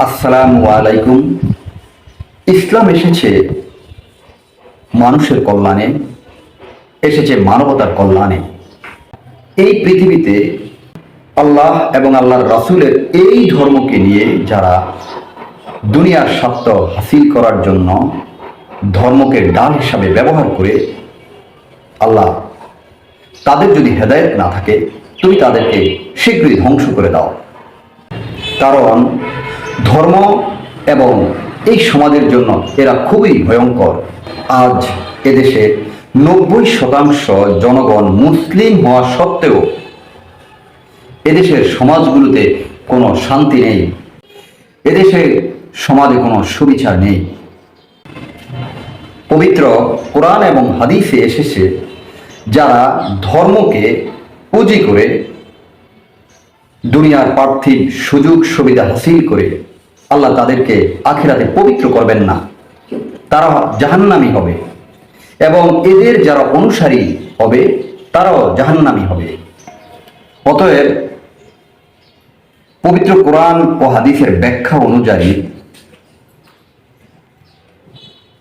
আসসালামু আলাইকুম। ইসলাম এসেছে মানুষের কল্যাণে, এসেছে মানবতার কল্যাণে। এই পৃথিবীতে আল্লাহ এবং আল্লাহর রাসূলের এই ধর্মকে নিয়ে যারা দুনিয়ার স্বার্থ হাসিল করার জন্য ধর্মকে ডাল হিসাবে ব্যবহার করে, আল্লাহ তাদের যদি হেদায়েত না থাকে তুমি তাদেরকে শীঘ্রই ধ্বংস করে দাও। কারণ ধর্ম এবং এই সমাজের জন্য এরা খুবই ভয়ঙ্কর। আজ এদেশে 90% জনগণ মুসলিম হওয়া সত্ত্বেও এদেশের সমাজগুলোতে কোনো শান্তি নেই, এদেশের সমাজে কোনো সুবিচার নেই। পবিত্র কোরআন এবং হাদিসে এসেছে, যারা ধর্মকে পুঁজি করে দুনিয়ার পার্থিব সুযোগ সুবিধা হাসিল করে আল্লাহ তাদেরকে আখিরাতে পবিত্র করবেন না, তারা জাহান্নামী হবে এবং এদের যারা অনুসারী হবে তারাও জাহান্নামী হবে। অতএব পবিত্র কোরআন ও হাদিসের ব্যাখ্যা অনুযায়ী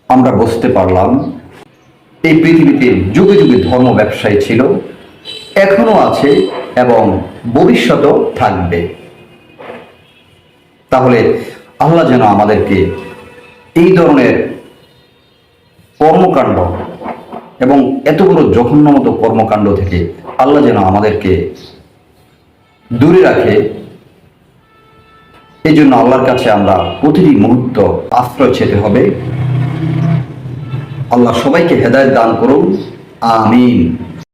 আমরা বুঝতে পারলাম এই পৃথিবীতে যুগে যুগে ধর্ম ব্যবসায়ী ছিল, এখনো আছে এবং ভবিষ্যতেও থাকবে। তাহলে আল্লাহ যেন আমাদেরকে এই ধরনের কর্মকাণ্ড এবং এত বড় জঘন্য মতো কর্মকাণ্ড থেকে আল্লাহ যেন আমাদেরকে দূরে রাখে। এই জন্য আল্লাহর কাছে আমরা প্রতিটি মুহূর্ত আশ্রয় চেতে হবে। আল্লাহ সবাইকে হেদায়েত দান করুন, আমিন।